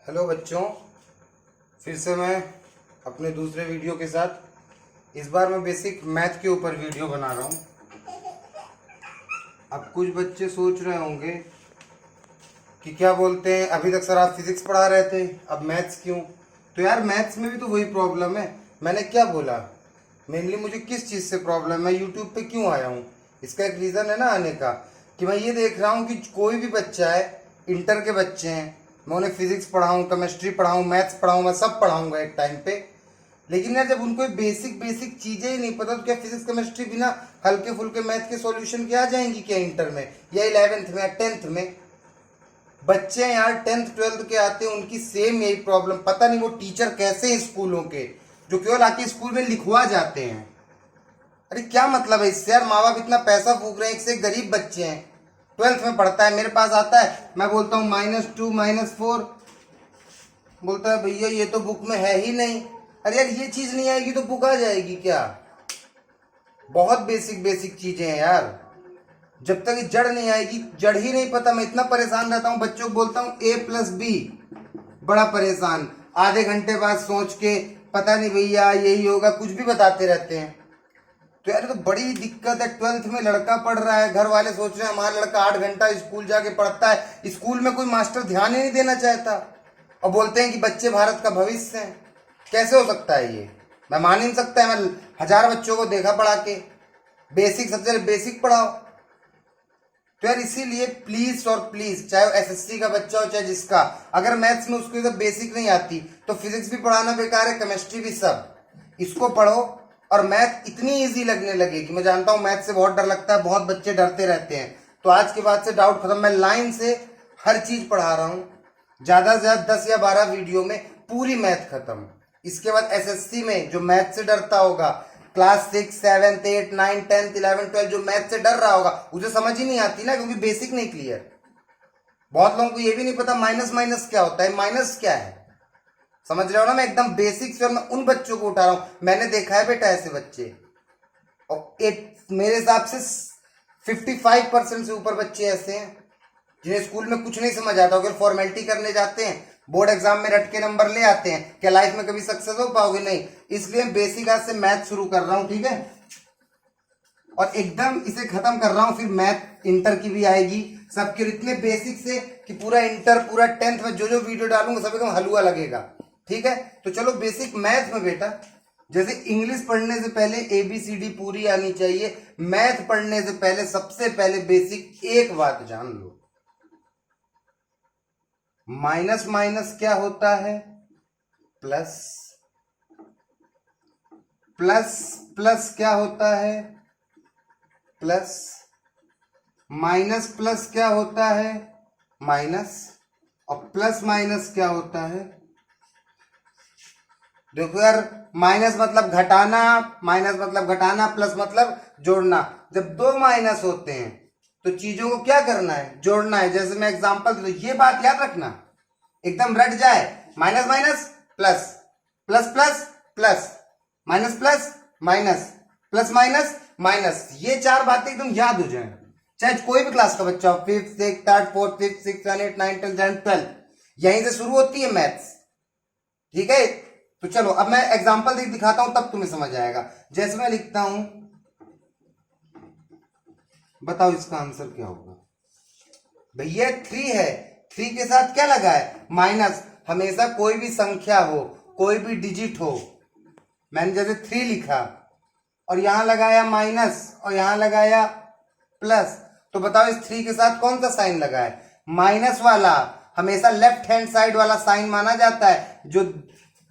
Hello बच्चों, फिर से मैं अपने दूसरे वीडियो के साथ इस बार मैं बेसिक मैथ के ऊपर वीडियो बना रहा हूँ। अब कुछ बच्चे सोच रहे होंगे कि क्या बोलते हैं, अभी तक सर आप फिजिक्स पढ़ा रहे थे, अब मैथ्स क्यों? तो यार मैथ्स में भी तो वही प्रॉब्लम है। मैंने क्या बोला, मेनली मुझे किस चीज़ से प्रॉब्लम है, यूट्यूब पे क्यों आया हूँ, इसका एक रीज़न है ना आने का, कि मैं ये देख रहा हूँ कि कोई भी बच्चा है, इंटर के बच्चे हैं, मैं उन्हें फिजिक्स पढ़ाऊँ, केमिस्ट्री पढ़ाऊँ, मैथ्स पढ़ाऊँ, मैं सब पढ़ाऊँगा एक टाइम पे। लेकिन यार जब उनको बेसिक बेसिक चीज़ें ही नहीं पता तो क्या फिजिक्स केमिस्ट्री बिना हल्के फुल्के मैथ के सॉल्यूशन के आ जाएंगी क्या इंटर में या 11th में या 10th में? बच्चे यार 10th 12th के आते हैं, उनकी सेम यही प्रॉब्लम। पता नहीं वो टीचर कैसे हैं स्कूलों के जो केवल आके स्कूल में लिखवा जाते हैं। अरे क्या मतलब है इससे यार, माँ बाप इतना पैसा फूक रहे हैं, एक से गरीब बच्चे हैं, 12th में पढ़ता है, मेरे पास आता है, मैं बोलता हूँ -2 -4, बोलता है भैया ये तो बुक में है ही नहीं। अरे यार ये चीज नहीं आएगी तो बुक आ जाएगी क्या? बहुत बेसिक बेसिक चीजें हैं यार, जब तक जड़ नहीं आएगी, जड़ ही नहीं पता। मैं इतना परेशान रहता हूँ, बच्चों को बोलता हूँ A+B, बड़ा परेशान, आधे घंटे बाद सोच के पता नहीं भैया यही होगा, कुछ भी बताते रहते हैं। तो यार तो बड़ी दिक्कत है। 12th में लड़का पढ़ रहा है, घर वाले सोच रहे हैं हमारा लड़का 8 घंटा स्कूल जाके पढ़ता है, स्कूल में कोई मास्टर ध्यान ही नहीं देना चाहता, और बोलते हैं कि बच्चे भारत का भविष्य हैं। कैसे हो सकता है ये? मैं मान ही नहीं सकता है। मैं 1000 बच्चों को देखा पढ़ा के, बेसिक सबसे पहले बेसिक पढ़ाओ। तो यार इसीलिए प्लीज और प्लीज, चाहे वो एसएससी का बच्चा हो चाहे जिसका, अगर मैथ्स में उसको जब बेसिक नहीं आती तो फिजिक्स भी पढ़ाना बेकार है, केमिस्ट्री भी, सब इसको पढ़ो। और मैथ इतनी इजी लगने लगेगी। मैं जानता हूँ मैथ से बहुत डर लगता है, बहुत बच्चे डरते रहते हैं, तो आज के बाद से डाउट खत्म। मैं लाइन से हर चीज पढ़ा रहा हूँ, ज्यादा से ज्यादा 10 या 12 वीडियो में पूरी मैथ खत्म। इसके बाद एसएससी में जो मैथ से डरता होगा, क्लास 6 7 8 9 10 11 12 जो मैथ से डर रहा होगा, उसे समझ ही नहीं आती ना, क्योंकि बेसिक नहीं क्लियर। बहुत लोगों को ये भी नहीं पता माइनस माइनस क्या होता है, माइनस क्या है, समझ रहे हो ना? मैं एकदम बेसिक से, और मैं उन बच्चों को उठा रहा हूं, मैंने देखा है बेटा ऐसे बच्चे। और मेरे हिसाब से 55% से ऊपर बच्चे ऐसे हैं जिन्हें स्कूल में कुछ नहीं समझ आता, अगर फॉर्मेलिटी करने जाते हैं, बोर्ड एग्जाम में रट के नंबर ले आते हैं, क्या लाइफ में कभी सक्सेस हो पाओगे? नहीं। इसलिए बेसिक आज से मैथ शुरू कर रहा हूं, ठीक है? और एकदम इसे खत्म कर रहा हूं, फिर मैथ इंटर की भी आएगी सबके, इतने बेसिक से कि पूरा इंटर पूरा 10th में जो जो वीडियो डालूंगा सब एकदम हलवा लगेगा, ठीक है? तो चलो बेसिक मैथ में बेटा, जैसे इंग्लिश पढ़ने से पहले ABCD पूरी आनी चाहिए, मैथ पढ़ने से पहले सबसे पहले बेसिक एक बात जान लो, माइनस माइनस क्या होता है, प्लस, प्लस प्लस क्या होता है, प्लस, माइनस प्लस क्या होता है, माइनस, और प्लस माइनस क्या होता है। देखो यार, माइनस मतलब घटाना, माइनस मतलब घटाना, प्लस मतलब जोड़ना। जब दो माइनस होते हैं तो चीजों को क्या करना है, जोड़ना है। जैसे मैं एग्जांपल दे, ये बात याद रखना, एकदम रट जाए, minus minus plus, plus plus plus, minus plus minus, plus minus minus, ये 4 बातें एकदम याद हो जाए, चाहे कोई भी क्लास का बच्चा हो, 5th 6th 3rd 4th 5th 6th 7th 8th 9th 10th 11th 12th, यहीं से शुरू होती है मैथ्स, ठीक है? तो चलो अब मैं एग्जांपल दिखाता हूं, तब तुम्हें समझ आएगा। जैसे मैं लिखता हूं, बताओ इसका आंसर क्या होगा? भैया 3 है, 3 के साथ क्या लगा है, माइनस। हमेशा कोई भी संख्या हो, कोई भी डिजिट हो, मैंने जैसे 3 लिखा और यहां लगाया माइनस और यहां लगाया प्लस, तो बताओ इस 3 के साथ कौन सा साइन लगा है, माइनस वाला। हमेशा लेफ्ट हैंड साइड वाला साइन माना जाता है, जो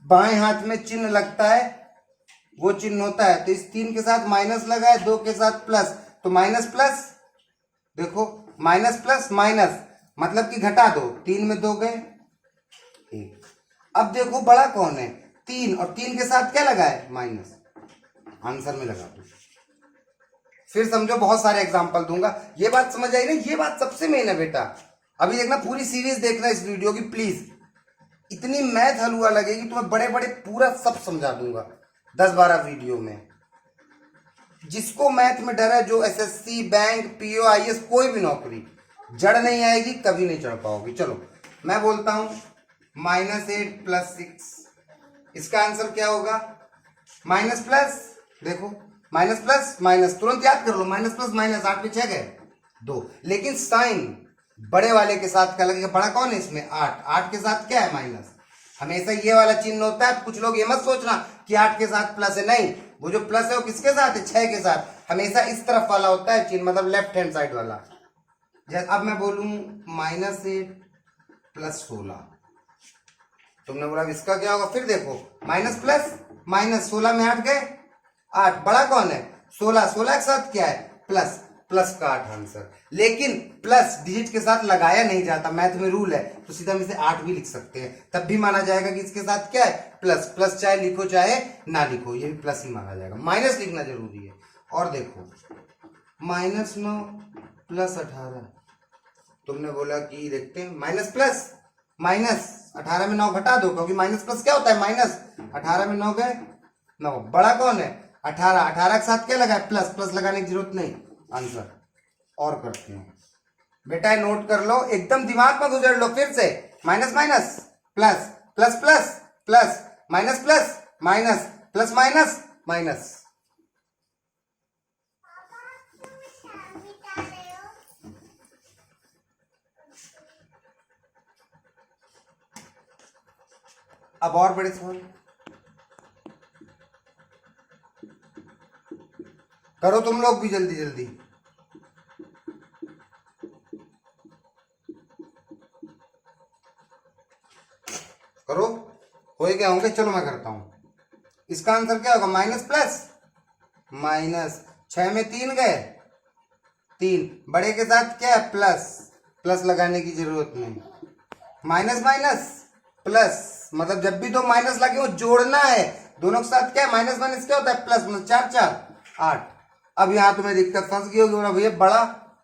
बाएं हाथ में चिन्ह लगता है वो चिन्ह होता है। तो इस 3 के साथ माइनस लगा है, 2 के साथ प्लस, तो माइनस प्लस, देखो माइनस प्लस माइनस मतलब कि घटा दो, 3 में 2 गए 1। अब देखो बड़ा कौन है, 3, और 3 के साथ क्या लगा है, माइनस, आंसर में लगा दो। फिर समझो, बहुत सारे एग्जांपल दूंगा। ये बात समझ आई ना, ये बात सबसे मेन है बेटा। अभी देखना, पूरी सीरीज देखना इस वीडियो की प्लीज, इतनी मैथ हलवा लगेगी तुम्हें, बड़े बड़े पूरा सब समझा दूंगा 10-12 वीडियो में। जिसको मैथ में डर है, जो एसएससी बैंक पीओ IAS कोई भी नौकरी, जड़ नहीं आएगी, कभी नहीं चढ़ पाओगी। चलो मैं बोलता हूं, -8 + 6, इसका आंसर क्या होगा? माइनस प्लस, देखो माइनस प्लस माइनस, तुरंत याद कर लो, माइनस प्लस माइनस, 8 पे 6 गए 2। लेकिन साइन बड़े वाले के साथ क्या लगेगा? बड़ा कौन है इसमें? 8, 8 के साथ क्या है? माइनस। हमेशा ये वाला चिन्ह होता है। कुछ लोग ये मत सोचना कि 8 के साथ प्लस है, नहीं, वो जो प्लस है वो किसके साथ है? 6 के साथ। हमेशा इस तरफ वाला होता है चिन्ह, मतलब लेफ्ट हैंड साइड वाला। जैसे अब मैं बोलूं -8 + 16, तुमने बोला इसका क्या होगा? फिर देखो माइनस प्लस माइनस, 16 में 8 गए, 8, बड़ा कौन है? 16, 16 के साथ क्या है? प्लस, प्लस का 8 आंसर। लेकिन प्लस डिजिट के साथ लगाया नहीं जाता, मैथ में रूल है, तो सीधा हम इसे 8 भी लिख सकते हैं, तब भी माना जाएगा कि इसके साथ क्या है? प्लस। प्लस चाहे लिखो चाहे ना लिखो, ये भी प्लस ही माना जाएगा। माइनस लिखना जरूरी है। और देखो -9 + 18, तुमने बोला कि देखते हैं माइनस प्लस माइनस, 18 में 9 घटा दो, क्योंकि माइनस प्लस क्या होता है? माइनस। 18 में 9 गए 9, बड़ा कौन है? 18, 18 के साथ क्या लगा है? प्लस, प्लस लगाने की जरूरत नहीं, आंसर। और करते हैं बेटा, नोट कर लो, एकदम दिमाग में गुजर लो फिर से। Minus minus plus, plus plus plus, minus plus minus, plus minus minus. अब और बड़े सवाल करो तुम लोग भी, जल्दी जल्दी करो। हो गया होंगे, चलो मैं करता हूं। इसका आंसर क्या होगा? माइनस प्लस माइनस, 6 में 3 गए 3, बड़े के साथ क्या है? प्लस, प्लस लगाने की जरूरत नहीं। माइनस माइनस प्लस, मतलब जब भी दो माइनस लगे वो जोड़ना है, दोनों के साथ क्या है? माइनस माइनस क्या होता है? प्लस, मतलब 4 4 8। अब यहां तुम्हें दिक्कत फंस गई होगी, भैया बड़ा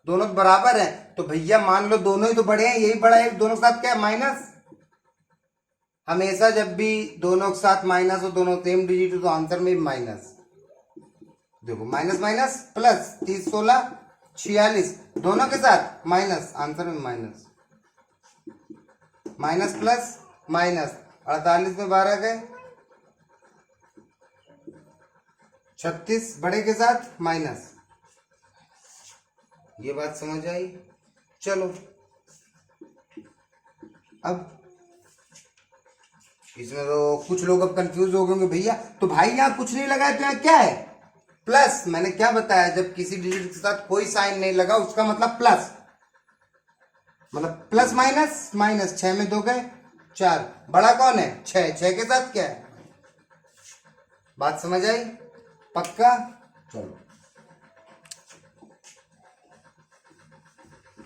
दोनों बराबर है, तो भैया मान लो दोनों ही तो बड़े हैं, यही बड़ा है, दोनों के साथ क्या है? माइनस। हमेशा जब भी दोनों के साथ माइनस हो, दोनों सेम डिजिट हो, तो आंसर में माइनस। देखो माइनस माइनस प्लस, 30 16 46, दोनों के साथ माइनस, आंसर में माइनस। माइनस प्लस माइनस, 48 में 12 गए 36, बड़े के साथ माइनस। ये बात समझ आई? चलो अब इसमें तो कुछ लोग अब कंफ्यूज हो गए होंगे, भैया तो भाई यहाँ कुछ नहीं लगा है तो यहाँ क्या है? प्लस। मैंने क्या बताया? जब किसी डिजिट के साथ कोई साइन नहीं लगा उसका मतलब प्लस, मतलब प्लस माइनस माइनस। 6 में 2 गए 4, बड़ा कौन है? 6, 6 के साथ क्या है? बात समझ आई? पक्का? चलो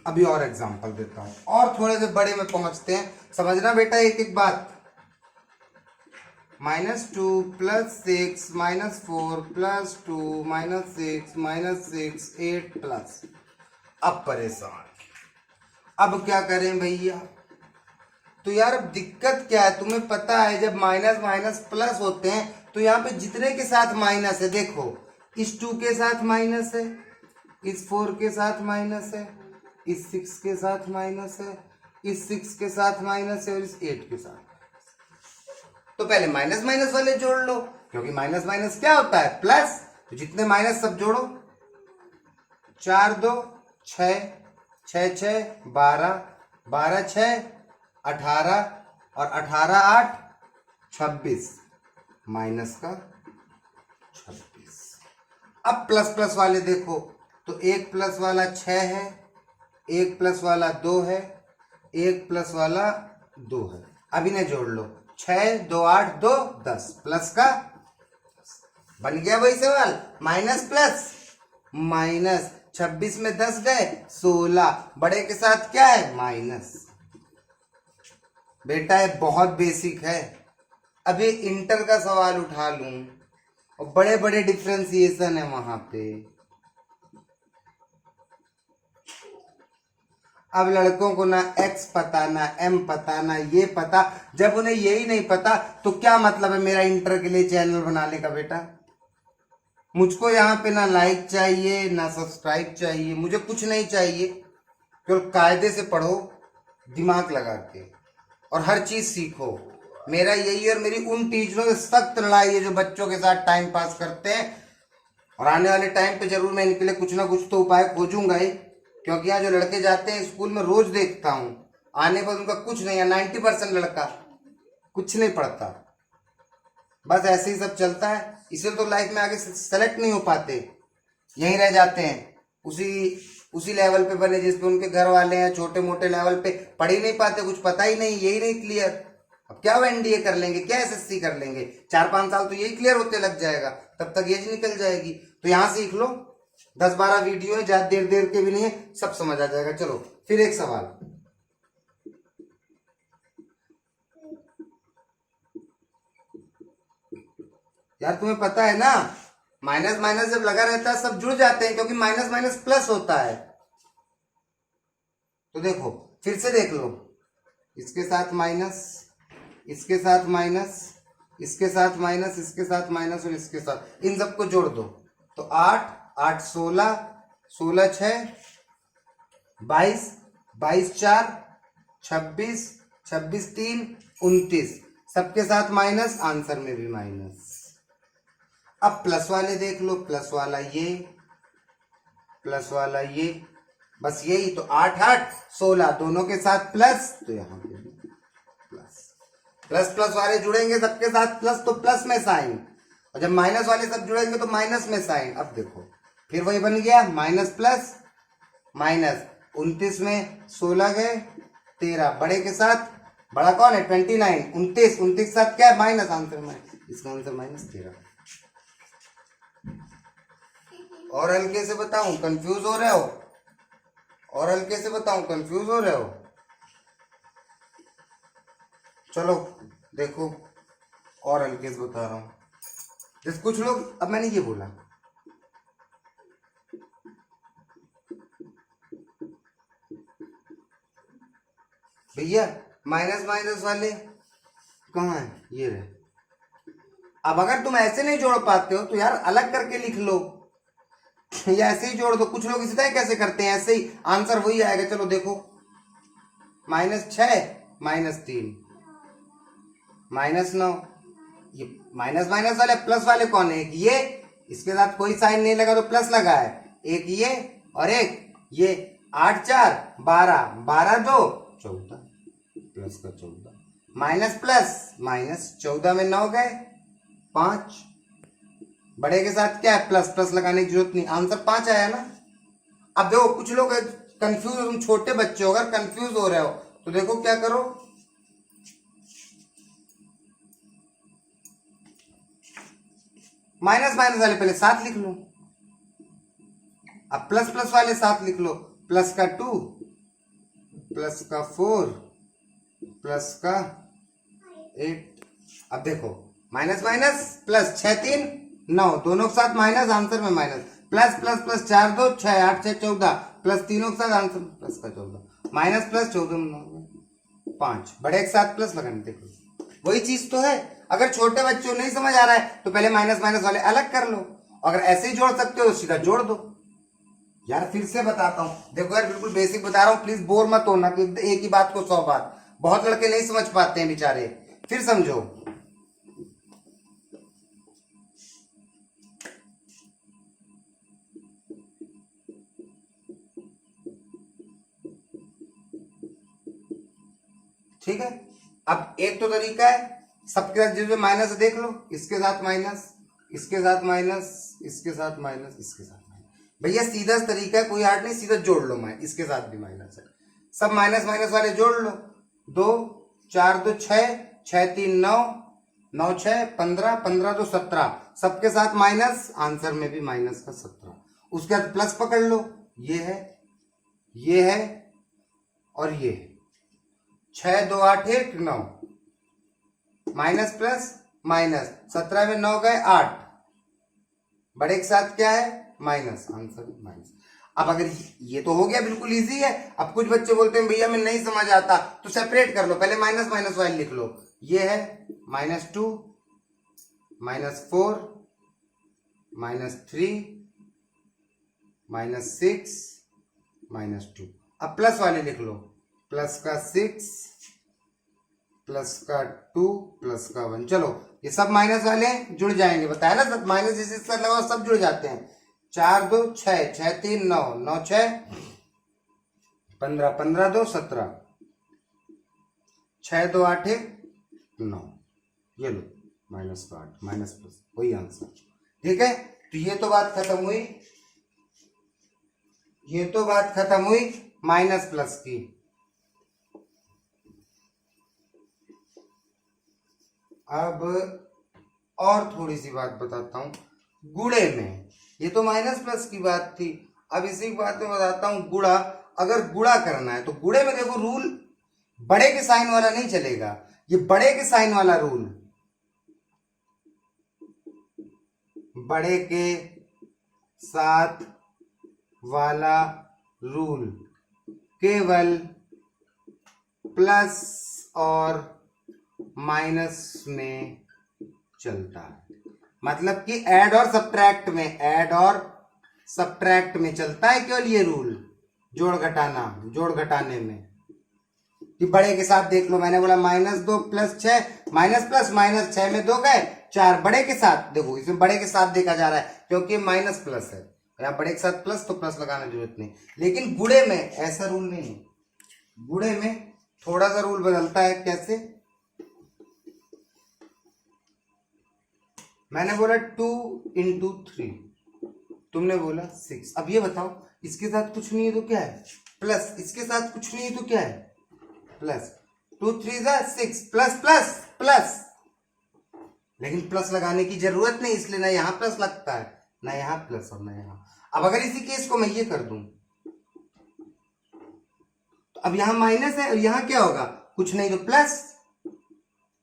अभी और एग्जांपल देता हूं, और थोड़े से बड़े में पहुंचते हैं। समझना बेटा एक एक बात। -2 + 6 -4 + 2 -6 -6 8 प्लस। अब परेशान, अब क्या करें भैया? तो यार अब दिक्कत क्या है? तुम्हें पता है जब माइनस माइनस प्लस होते हैं तो यहाँ पे जितने के साथ माइनस है, देखो इस 2 के साथ माइनस है, इस 4 के साथ माइनस है, इस 6 के साथ माइनस है, इस 6 के साथ माइनस है, और इस 8 के साथ। तो पहले माइनस माइनस वाले जोड़ लो, क्योंकि माइनस माइनस क्या होता है? प्लस। तो जितने माइनस सब जोड़ो, 4 2 6 6 6 12 12 6 18, और 18 8 26, माइनस का 26। अब प्लस प्लस वाले देखो, तो 1 प्लस वाला 6 है, 1 प्लस वाला 2 है, 1 प्लस वाला 2 है। अब इन्हें जोड़ लो, 6 2 8 2 10, प्लस का बन गया वही सवाल। माइनस प्लस माइनस, 26 में 10 गए 16, बड़े के साथ क्या है? माइनस। बेटा ये बहुत बेसिक है। अभी इंटर का सवाल उठा लूं और बड़े बड़े डिफ्रेंसिएशन है वहां पे। अब लड़कों को ना x पता, ना m पता, ना ये पता। जब उन्हें यही नहीं पता तो क्या मतलब है मेरा इंटर के लिए चैनल बनाने का? बेटा मुझको यहाँ पे ना लाइक चाहिए, ना सब्सक्राइब चाहिए, मुझे कुछ नहीं चाहिए, केवल कायदे से पढ़ो, दिमाग लगा के। और हर चीज सीखो। मेरा यही और मेरी उन टीचरों से सख्त लड़ाई है जो बच्चों के साथ टाइम पास करते हैं। और आने वाले टाइम पे जरूर मैं इनके लिए कुछ ना कुछ तो उपाय खोजूंगा ही, क्योंकि यहाँ जो लड़के जाते हैं स्कूल में रोज देखता हूँ, आने पर उनका कुछ नहीं है। 90% लड़का कुछ नहीं पढ़ता, बस ऐसे ही सब चलता है। इसलिए तो लाइफ में आगे सेलेक्ट नहीं हो पाते, यहीं रह जाते हैं उसी उसी लेवल पे बने जिस पे उनके घर वाले हैं। छोटे मोटे लेवल पे पढ़ ही नहीं पाते, कुछ पता ही नहीं, यही नहीं क्लियर। अब क्या वो एनडीए कर लेंगे, क्या एसएससी कर लेंगे, 4-5 साल तो यही क्लियर होते लग जाएगा, तब तक एज निकल जाएगी। तो यहाँ सीख लो, 10-12 वीडियो है, ज्यादा देर देर के भी नहीं है, सब समझ आ जाएगा। चलो फिर एक सवाल, यार तुम्हें पता है ना, माइनस माइनस जब लगा रहता है सब जुड़ जाते हैं, क्योंकि माइनस माइनस प्लस होता है। तो देखो फिर से देख लो, इसके साथ माइनस, इसके साथ माइनस, इसके साथ माइनस, इसके साथ माइनस और इसके साथ, इन सबको जोड़ दो तो 8 8 16, 16 6 22, 22 4 26, 26 3 29, सबके साथ माइनस, आंसर में भी माइनस। अब प्लस वाले देख लो, प्लस वाला ये, प्लस वाला ये, बस यही तो 8 8 16 दोनों के साथ प्लस, तो यहाँ पे प्लस। प्लस प्लस वाले जुड़ेंगे सबके साथ प्लस, तो प्लस में साइन, और जब माइनस वाले सब जुड़ेंगे तो माइनस में साइन। अब देखो फिर वही बन गया, माइनस प्लस माइनस। 29 में 16 गए 13, बड़े के साथ, बड़ा कौन है 29, 29 29 के साथ क्या है माइनस, आंसर में, इसका आंसर -13। और हल्के से बताऊं, कंफ्यूज हो रहे हो, और हल्के से बताऊं, कंफ्यूज हो रहे हो। चलो देखो और हल्के से बता रहा हूं। जैसे कुछ लोग, अब मैंने ये बोला, भैया माइनस माइनस वाले कहाँ है, ये रहे। अब अगर तुम ऐसे नहीं जोड़ पाते हो तो यार अलग करके लिख लो, या ऐसे ही जोड़ दो। कुछ लोग इसी तरह कैसे करते हैं, ऐसे ही आंसर वही आएगा। चलो देखो, -6 -3 -9, ये माइनस माइनस वाले, प्लस वाले कौन है, एक ये, इसके साथ कोई साइन नहीं लगा तो प्लस लगा है, एक ये और एक ये, 8 4 12, 12 2 14, प्लस का 14, माइनस प्लस माइनस, 14 में 9 गए 5, बड़े के साथ क्या है प्लस, प्लस लगाने की जरूरत नहीं, आंसर 5 आया ना। अब देखो कुछ लोग कंफ्यूज, तुम छोटे बच्चे हो, अगर कंफ्यूज हो रहे हो तो देखो क्या करो, माइनस माइनस वाले पहले साथ लिख लो, अब प्लस प्लस वाले साथ लिख लो, प्लस का 2, प्लस का 4, प्लस का 8। अब देखो माइनस माइनस प्लस, 6 3 9, दोनों के साथ माइनस, आंसर में minus, plus plus plus 4 2 6 8 6 14, plus तीनों के साथ आंसर प्लस का 14, माइनस प्लस 14 में 5, बड़े के साथ प्लस लगाने। देखो वही चीज तो है। अगर छोटे बच्चों नहीं समझ आ रहा है तो पहले माइनस माइनस वाले अलग कर लो, अगर ऐसे ही जोड़ सकते हो तो सीधा जोड़ दो। यार फिर से बताता हूँ, देखो यार बिल्कुल बेसिक बता रहा हूँ, प्लीज बोर मत होना कि एक ही बात को 100 बार, बहुत लड़के नहीं समझ पाते हैं बेचारे, फिर समझो। ठीक है, अब एक तो तरीका है, सबके साथ जो माइनस देख लो, इसके साथ माइनस, इसके साथ माइनस, इसके साथ माइनस, इसके साथ माइनस, भैया सीधा तरीका है, कोई हार्ड नहीं, सीधा जोड़ लो, इसके साथ भी माइनस है, सब माइनस माइनस वाले जोड़ लो, 2 4 2 6 6 3 9 9 6 15 15 2 17, सबके साथ माइनस, आंसर में भी माइनस का 17। उसके बाद प्लस पकड़ लो, ये है, ये है और ये है, 6 2 8 1 9, माइनस प्लस माइनस, 17 में 9 गए 8, बड़े के साथ क्या है माइनस, आंसर माइनस। अब अगर ये तो हो गया, बिल्कुल इजी है। अब कुछ बच्चे बोलते हैं भैया मैं नहीं समझ आता, तो सेपरेट कर लो, पहले माइनस माइनस वाले लिख लो, ये है -2 -4 -3 -6 -2। अब प्लस वाले लिख लो, प्लस का 6 प्लस का 2 प्लस का 1। चलो ये सब माइनस वाले जुड़ जाएंगे, बताया ना, सब माइनस जैसे इसका लगाओ सब जुड़ जाते हैं। 4 2 6, 6 3 9, 9 6 15, 15 2 17, 6 2 8 1 9। ये लो माइनस का 8 माइनस प्लस वही आंसर। ठीक है, तो ये तो बात खत्म हुई, ये तो बात खत्म हुई माइनस प्लस की। अब और थोड़ी सी बात बताता हूं गुणे में। ये तो माइनस प्लस की बात थी, अब इसी बात में बताता हूं गुणा। अगर गुणा करना है तो गुणे में देखो रूल बड़े के साइन वाला नहीं चलेगा, ये बड़े के साइन वाला रूल, बड़े के साथ वाला रूल केवल प्लस और माइनस में चलता है। मतलब कि ऐड और सब्ट्रैक्ट में, ऐड और सब्ट्रैक्ट में चलता है केवल ये रूल, जोड़ घटाना, जोड़ घटाने में। कि बड़े के साथ देख लो, मैंने बोला -2 प्लस 6, माइनस प्लस माइनस 6 में 2 गए 4, बड़े के साथ देखो, इसमें बड़े के साथ देखा जा रहा है क्योंकि माइनस प्लस है, यहाँ बड़े के साथ प्लस तो प्लस लगाने की जरूरत नहीं। लेकिन गुणे में ऐसा रूल नहीं है, गुणे में थोड़ा सा रूल बदलता है। कैसे? मैंने बोला 2 × 3, तुमने बोला 6। अब ये बताओ, इसके साथ कुछ नहीं है तो क्या है प्लस, इसके साथ कुछ नहीं है तो क्या है प्लस। 2 3 6 प्लस प्लस प्लस, लेकिन प्लस लगाने की जरूरत नहीं, इसलिए ना यहाँ प्लस लगता है ना यहाँ प्लस और ना यहाँ। अब अगर इसी केस को मैं ये कर दूं तो अब यहाँ माइनस है और यहाँ क्या होगा, कुछ नहीं तो प्लस।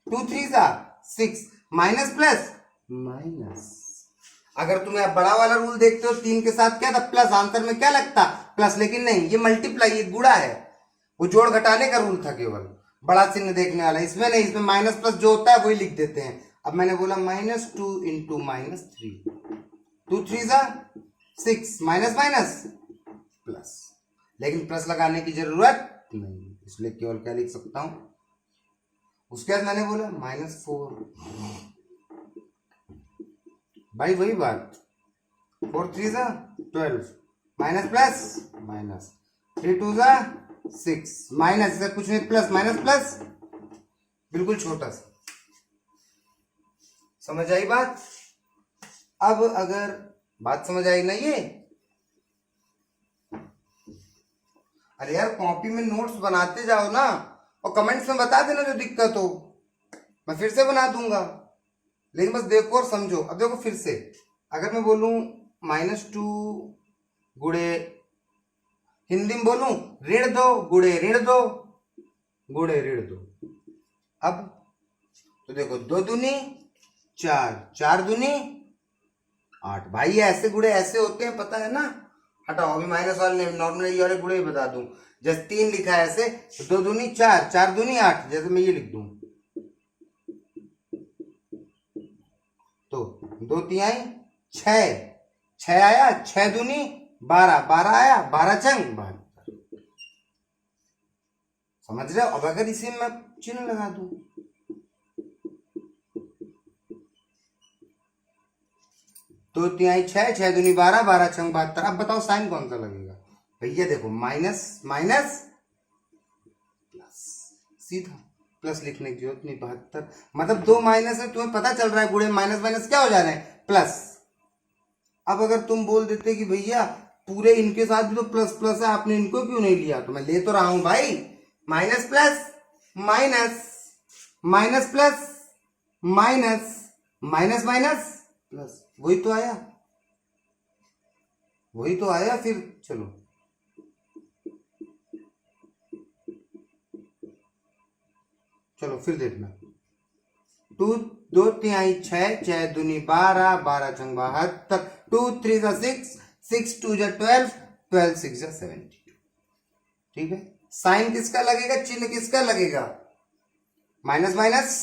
2 3 6 minus plus minus. अगर तुम्हें अब बड़ा वाला रूल देखते हो, 3 के साथ क्या था प्लस, आंसर में क्या लगता प्लस, लेकिन नहीं, ये मल्टीप्लाई, ये गुणा है, वो जोड़ घटाने का रूल था केवल, बड़ा चिन्ह देखने वाला। इसमें नहीं, इसमें माइनस प्लस जो होता है वही लिख देते हैं। अब मैंने बोला -2 × -3, 2 3 6 माइनस माइनस प्लस, लेकिन प्लस लगाने की जरूरत नहीं, इसलिए केवल क्या लिख सकता हूं। उसके बाद मैंने बोला -4, भाई वही बात, 4 3 12 माइनस प्लस माइनस, 3 2 6 माइनस, इधर कुछ नहीं प्लस, माइनस प्लस बिल्कुल छोटा सा। समझ आई बात? अब अगर बात समझ आई ना ये, अरे यार कॉपी में नोट्स बनाते जाओ ना, और कमेंट्स में बता देना जो दिक्कत हो, मैं फिर से बना दूंगा। लेकिन बस देखो और समझो। अब देखो फिर से, अगर मैं बोलूं -2 गुणे, हिंदी में बोलूं ऋण 2 गुणे ऋण 2 गुणे ऋण 2। अब तो देखो 2 दूनी 4, 4 दूनी 8। भाई ऐसे गुणे ऐसे होते हैं, पता है ना। हटाओ अभी माइनस वाले नॉर्मल ये वाले गुणे ही बता दूं। जैसे 3 लिखा है ऐसे, 2 दूनी 4, 4 दूनी 8, जैसे मैं ये लिख दूं तो 2 तिहाई 6, 6 आया, 6 दूनी 12, 12 आया, 12 चंग 72। समझ रहे हो? अब अगर इसे मैं चिन्ह लगा दूं, 2 तिहाई 6, 6 दूनी 12, 12 चंग 72। अब बताओ साइन कौन सा लगेगा? भैया देखो माइनस माइनस प्लस, सीधा प्लस लिखने की जरूरत नहीं। 72 मतलब 2 माइनस है, तुम्हें पता चल रहा है गुणे माइनस माइनस क्या हो जा रहे हैं प्लस। अब अगर तुम बोल देते कि भैया पूरे इनके साथ भी तो प्लस प्लस है, आपने इनको क्यों नहीं लिया, तो मैं ले तो रहा हूं भाई, minus plus minus, minus plus minus, minus minus plus, वही तो आया, वही तो आया। फिर चलो चलो फिर देखना, 2 तिहाई 6, 6 दूनी 12, 12 चंग 72, 2 3 6, 6 2 12, 12 6 72। ठीक है, साइन किसका लगेगा, चिन्ह किसका लगेगा, minus minus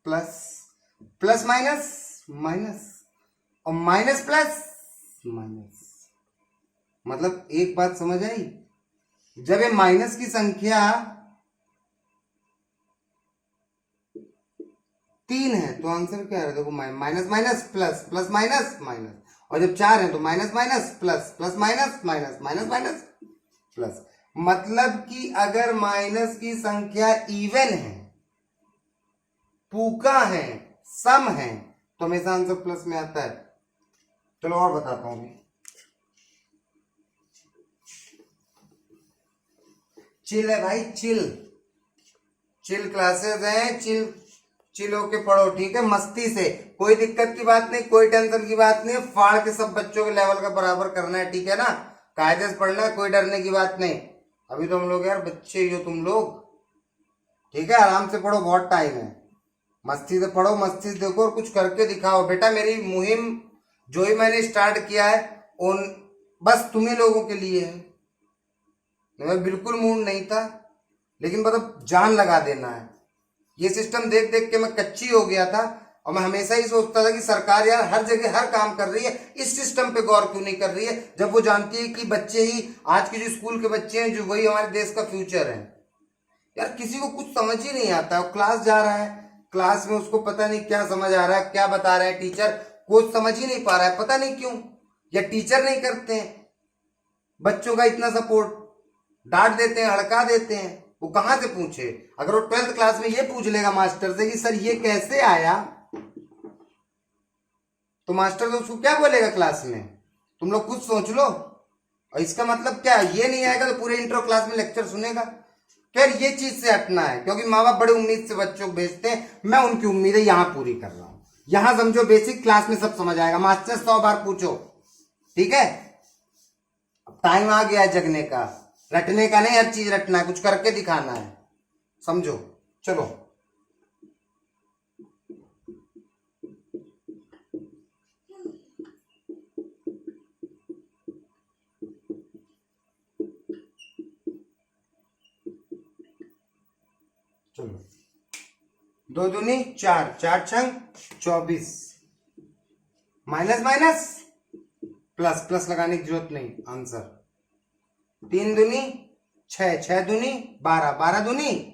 plus, plus minus minus, और माइनस प्लस माइनस। मतलब एक बात समझ आई, जब ये माइनस की संख्या 3 है तो आंसर क्या है, देखो minus minus plus, plus minus minus, और जब 4 है तो minus minus plus, plus minus minus, minus minus plus. मतलब कि अगर माइनस की संख्या इवन है, पूका है, सम है, तो हमेशा आंसर प्लस में आता है। चलो और बताता हूं। चिल है भाई, चिल चिल क्लासेस हैं, चिल चिल होके पढ़ो, ठीक है, मस्ती से, कोई दिक्कत की बात नहीं, कोई टेंशन की बात नहीं, फाड़ के सब बच्चों के लेवल का बराबर करना है, ठीक है ना, कायदे से पढ़ना है, कोई डरने की बात नहीं। अभी तो हम लोग यार बच्चे ही हो तुम लोग, ठीक है, आराम से पढ़ो, बहुत टाइम है, मस्ती से पढ़ो, मस्ती से देखो और कुछ करके दिखाओ। बेटा मेरी मुहिम जो ही मैंने स्टार्ट किया है उन बस तुम्ही लोगों के लिए है। मैं बिल्कुल मूड नहीं था, लेकिन मतलब जान लगा देना है। ये सिस्टम देख देख के मैं कच्ची हो गया था, और मैं हमेशा ही सोचता था कि सरकार यार हर जगह हर काम कर रही है, इस सिस्टम पे गौर क्यों नहीं कर रही है, जब वो जानती है कि बच्चे ही आज के जो स्कूल के बच्चे हैं जो वही हमारे देश का फ्यूचर है। यार किसी को कुछ समझ ही नहीं आता, क्लास जा रहा है, क्लास में उसको पता नहीं क्या समझ आ रहा है, क्या बता रहा है टीचर, कोच समझ ही नहीं पा रहा है, पता नहीं क्यों, या टीचर नहीं करते हैं बच्चों का इतना सपोर्ट, डांट देते हैं, हड़का देते हैं, वो कहां से पूछे। अगर वो 12th क्लास में ये पूछ लेगा मास्टर से कि सर ये कैसे आया, तो मास्टर तो उसको क्या बोलेगा क्लास में, तुम लोग खुद सोच लो। और इसका मतलब क्या, ये नहीं आएगा तो पूरे इंट्रो क्लास में लेक्चर सुनेगा। खैर ये चीज से हटना है, क्योंकि माँ बाप बड़े उम्मीद से बच्चों को भेजते हैं, मैं उनकी उम्मीदें यहां पूरी कर रहा हूं। यहां समझो बेसिक, क्लास में सब समझ आएगा, मास्टर 100 बार पूछो, ठीक है। अब टाइम आ गया है जगने का, रटने का नहीं, हर चीज रटना है, कुछ करके दिखाना है, समझो। चलो चलो, 2 दूनी 4, 4 छंग 24, माइनस माइनस प्लस, प्लस लगाने की जरूरत नहीं, आंसर 3 दूनी 6, 6 दूनी 12, 12 दूनी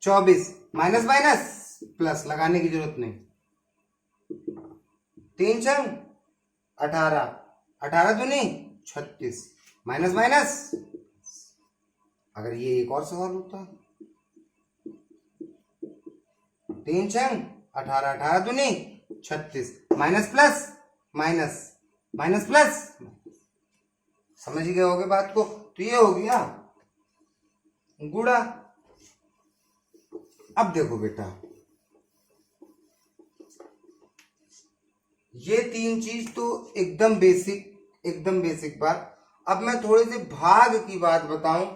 24, माइनस माइनस प्लस लगाने की जरूरत नहीं, 3 छंग 18, 18 दूनी 36, माइनस माइनस। अगर ये एक और सवाल होता, 3 छंग 18, 18 दूनी 36, minus plus minus, minus plus, समझ गए होगे बात को। तो ये हो गया गुड़ा। अब देखो बेटा, ये 3 चीज तो एकदम बेसिक, एकदम बेसिक बात। अब मैं थोड़े से भाग की बात बताऊं।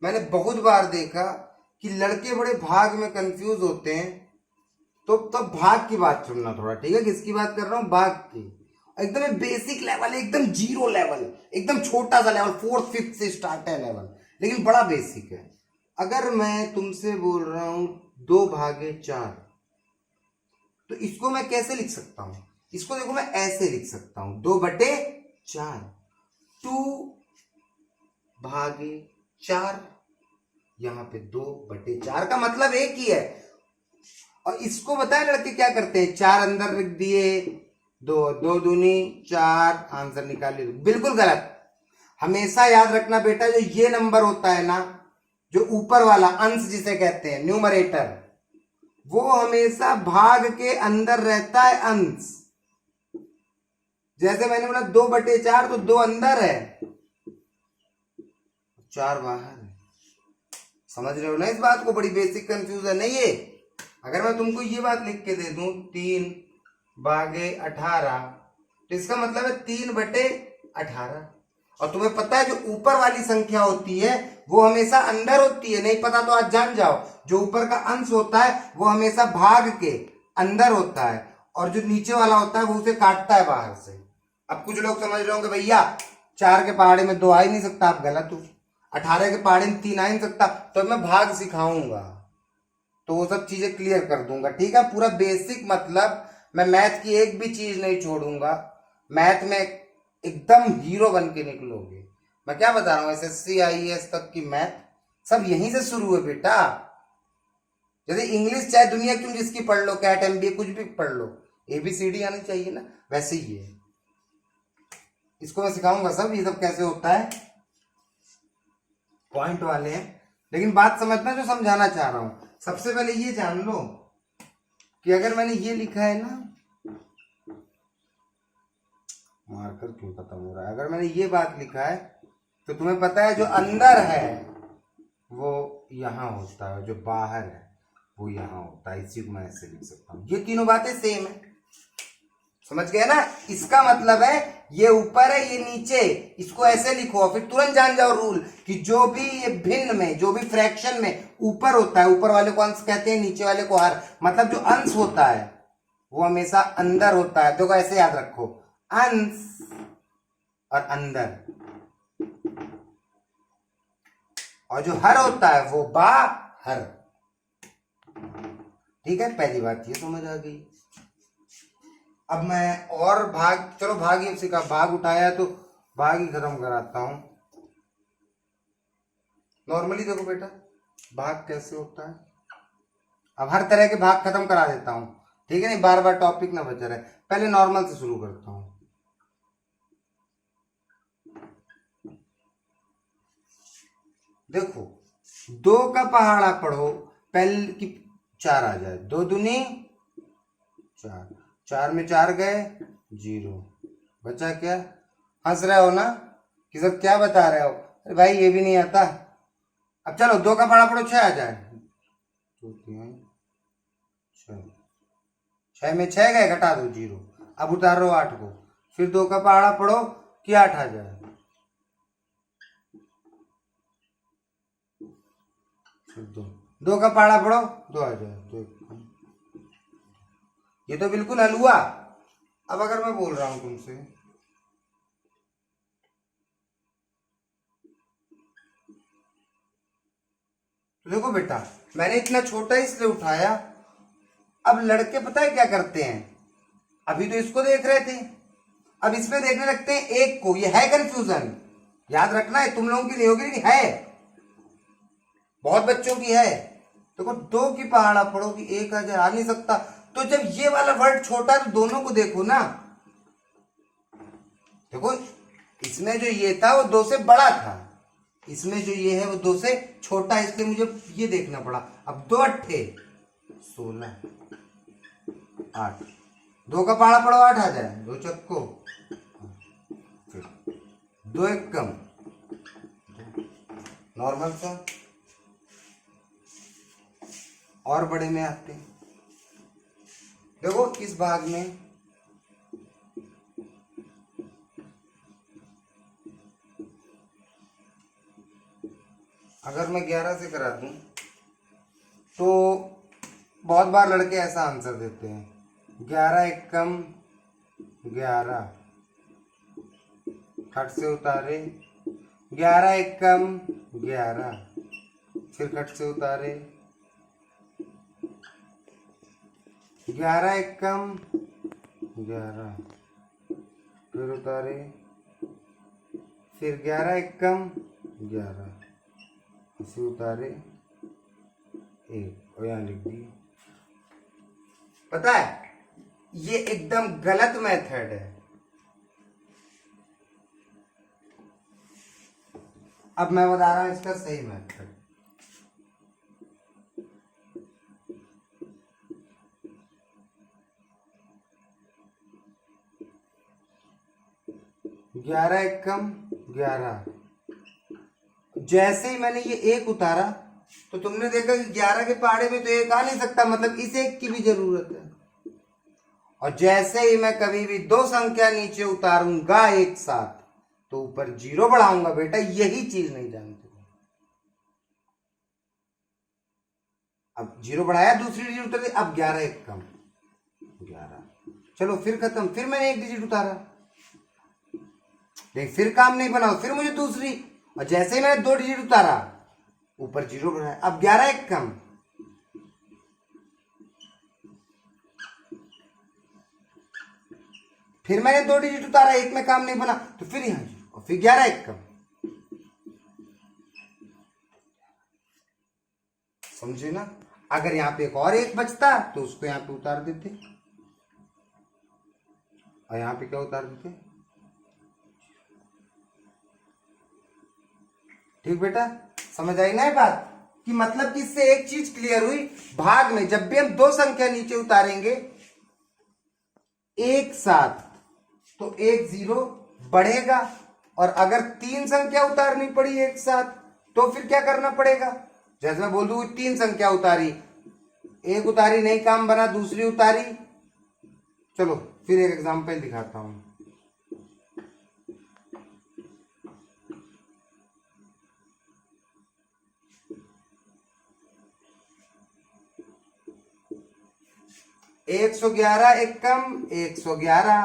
मैंने बहुत बार देखा कि लड़के बड़े भाग में कंफ्यूज होते हैं, तो तब भाग की बात सुनना थोड़ा, ठीक है, किसकी बात कर रहा हूं, भाग की। एकदम बेसिक लेवल, एकदम जीरो लेवल, एकदम छोटा सा लेवल, 4th 5th से स्टार्ट है लेवल, लेकिन बड़ा बेसिक है। अगर मैं तुमसे बोल रहा हूं 2/4, तो इसको मैं कैसे लिख सकता हूं, इसको देखो मैं ऐसे लिख सकता हूं, 2/4, 2/4, यहां पे 2/4 का मतलब एक ही है। और इसको बताए लड़के क्या करते हैं, 4 अंदर रख दिए, 2, 2 दूनी 4, आंसर निकाल लिया, बिल्कुल गलत। हमेशा याद रखना बेटा, जो ये नंबर होता है ना, जो ऊपर वाला अंश जिसे कहते हैं न्यूमरेटर, वो हमेशा भाग के अंदर रहता है, अंश। जैसे मैंने बोला 2/4, तो 2 अंदर है, 4 बाहर है। समझ रहे हो ना इस बात को, बड़ी बेसिक कंफ्यूजन है ये। अगर मैं तुमको ये बात लिख के दे दूं 3/18, तो इसका मतलब है 3/18। और तुम्हें पता है जो ऊपर वाली संख्या होती है वो हमेशा अंदर होती है, नहीं पता तो आज जान जाओ, जो ऊपर का अंश होता है वो हमेशा भाग के अंदर होता है, और जो नीचे वाला होता है वो उसे काटता है बाहर से। अब कुछ लोग समझ रहे होंगे भैया 4 के पहाड़े में 2 आ ही नहीं सकता, आप गलत हो। 18 के पहाड़े में 3 आ ही नहीं सकता, तो मैं भाग सिखाऊंगा, तो वो सब चीजें क्लियर कर दूंगा, ठीक है। पूरा बेसिक मतलब मैं मैथ की एक भी चीज नहीं छोड़ूंगा, मैथ में एकदम हीरो बन के निकलोगे। मैं क्या बता रहा हूँ, SSC IAS तक की मैथ सब यहीं से शुरू है बेटा। जैसे इंग्लिश चाहे दुनिया क्यों जिसकी पढ़ लो, कैट एमबीए कुछ भी पढ़ लो, ABCD आनी चाहिए ना, वैसे ही है। इसको मैं सिखाऊंगा सब, ये सब कैसे होता है, पॉइंट वाले हैं, लेकिन बात समझना जो समझाना चाह रहा हूं। सबसे पहले ये जान लो कि अगर मैंने ये लिखा है ना, मार्कर क्यों खत्म हो रहा है, अगर मैंने ये बात लिखा है तो तुम्हें पता है जो अंदर है वो यहां होता है, जो बाहर है वो यहां होता है, इसी को मैं ऐसे लिख सकता हूं। ये तीनों बातें सेम है, समझ गए ना। इसका मतलब है ये ऊपर है ये नीचे, इसको ऐसे लिखो, फिर तुरंत जान जाओ रूल कि जो भी ये भिन्न में, जो भी फ्रैक्शन में ऊपर होता है, ऊपर वाले को अंश कहते हैं, नीचे वाले को हर, मतलब जो अंश होता है वो हमेशा अंदर होता है। देखो ऐसे याद रखो, अंश और अंदर, और जो हर होता है वो बाहर। ठीक है, पहली बात ये समझ आ गई। अब मैं और भाग, चलो भाग ही सीखा, भाग उठाया तो भाग ही खत्म कराता हूं। नॉर्मली देखो बेटा भाग कैसे होता है, अब हर तरह के भाग खत्म करा देता हूं, ठीक है, नहीं बार बार टॉपिक ना बचा रहे। पहले नॉर्मल से शुरू करता हूं। देखो 2 का पहाड़ा पढ़ो, पहले की 4 आ जाए, 2 दूनी 4, 4 में 4 गए 0, बचा क्या, हंस रहे हो ना कि सब क्या बता रहे हो, अरे भाई ये भी नहीं आता। अब चलो 2 का पहाड़ा पढ़ो, 6 आ जाए, 2 3 6, 6 में 6 गए, घटा दो 0, अब उतारो 8 को, फिर 2 का पहाड़ा पढ़ो कि 8 आ जाए, फिर 2 का पहाड़ा पढ़ो 2 आ जाए, तो ये तो बिल्कुल हल हुआ। अब अगर मैं बोल रहा हूं तुमसे तो देखो बेटा मैंने इतना छोटा इसलिए उठाया, अब लड़के पता है क्या करते हैं, अभी तो इसको देख रहे थे, अब इसमें देखने लगते हैं एक को, ये है कंफ्यूजन, याद रखना है, तुम लोगों की नहीं होगी लेकिन है, बहुत बच्चों की है। देखो 2 की पहाड़ा पढ़ो कि 1 आ नहीं सकता, तो जब ये वाला वर्ड छोटा है तो दोनों को देखो ना, देखो इसमें जो ये था वो 2 से बड़ा था, इसमें जो ये है वो 2 से छोटा है, इसलिए मुझे ये देखना पड़ा। अब 2 अट्ठे 16, 8, 2 का पहाड़ा पढ़ो 8 आ जाए, 2 चक्को, फिर 2 एक कम, नॉर्मल सा, और बड़े में आते हैं। देखो इस भाग में अगर मैं 11 से करा दूं तो बहुत बार लड़के ऐसा आंसर देते हैं, 11 एक कम 11, खट से उतारे, 11 एक कम 11, फिर खट से उतारे, 11 एक कम 11, फिर उतारे, फिर 11 एक कम 11, इसे उतारे 1 और यहां लिख दी। पता है ये एकदम गलत मेथड है। अब मैं बता रहा हूं इसका सही मेथड, ग्यारह एक कम 11, जैसे ही मैंने ये 1 उतारा तो तुमने देखा कि 11 के पहाड़े में तो 1 आ नहीं सकता, मतलब इस 1 की भी जरूरत है, और जैसे ही मैं कभी भी 2 संख्या नीचे उतारूंगा एक साथ तो ऊपर 0 बढ़ाऊंगा। बेटा यही चीज नहीं जानते, अब 0 बढ़ाया, दूसरी डिजिट उतर दी, अब 11 एक कम 11, चलो फिर खत्म, फिर मैंने 1 डिजिट उतारा, लेकिन फिर काम नहीं बना, फिर मुझे दूसरी, और जैसे ही मैंने 2 डिजिट उतारा ऊपर 0 बढ़ाया, अब 11 एक कम, फिर मैंने 2 डिजिट उतारा, 1 में काम नहीं बना तो फिर यहां 0, और फिर 11 एक कम, समझे ना। अगर यहाँ पे एक और एक बचता तो उसको यहाँ पे उतार देते, और यहाँ पे क्या उतार देते। ठीक बेटा, समझ आई ना ये बात? कि मतलब कि इससे एक चीज क्लियर हुई, भाग में जब भी हम दो संख्या नीचे उतारेंगे एक साथ तो एक जीरो बढ़ेगा, और अगर तीन संख्या उतारनी पड़ी एक साथ तो फिर क्या करना पड़ेगा। जैसे मैं बोल दूं तीन संख्या उतारी, एक उतारी नहीं काम बना, दूसरी उतारी। चलो फिर एक एग्जांपल दिखाता हूं। एक 111 एक कम 111।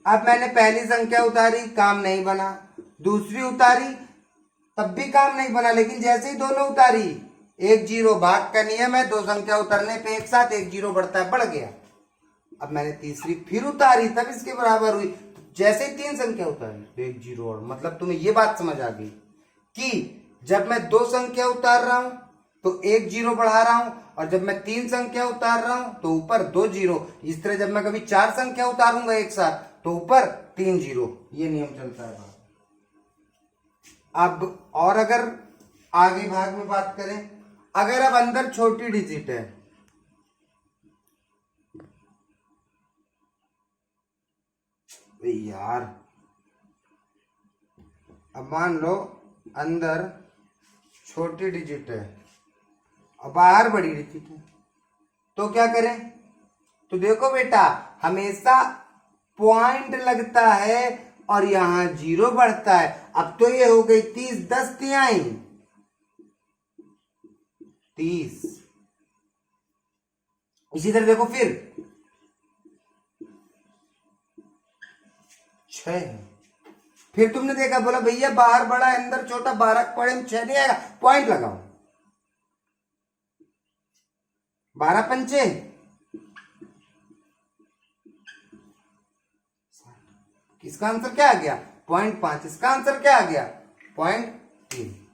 अब मैंने पहली संख्या उतारी, काम नहीं बना, दूसरी उतारी तब भी काम नहीं बना, लेकिन जैसे ही दोनों उतारी एक जीरो, भाग का नियम है, दो संख्या उतरने पे एक साथ एक जीरो बढ़ता है, बढ़ गया। अब मैंने तीसरी फिर उतारी, तब इसके बराबर हुई, जैसे ही तीन संख्या उतारी तो एक जीरो और। मतलब तुम्हें ये बात समझ आ गई कि जब मैं दो संख्या उतार रहा हूं तो एक जीरो बढ़ा रहा हूं, और जब मैं तीन संख्या उतार रहा हूं तो ऊपर दो जीरो। इस तरह जब मैं कभी चार संख्या उतारूंगा एक साथ तो ऊपर तीन जीरो। ये नियम चलता है। अब और अगर आगे भाग में बात करें, अगर अब अंदर छोटी डिजिट है, यार अब मान लो अंदर छोटी डिजिट है और बाहर बड़ी डिजिट है, तो क्या करें। तो देखो बेटा, हमेशा पॉइंट लगता है और यहां जीरो बढ़ता है। अब तो ये हो गई 30, 10 तिहाई 30। इसी तरह देखो फिर 6 है। फिर तुमने देखा, बोला भैया बाहर बड़ा है अंदर छोटा, 12 पड़े में 6 नहीं आएगा, पॉइंट लगाओ। 12 पंचे, इसका आंसर क्या आ गया, 0.5। इसका आंसर क्या आ गया, 0.3।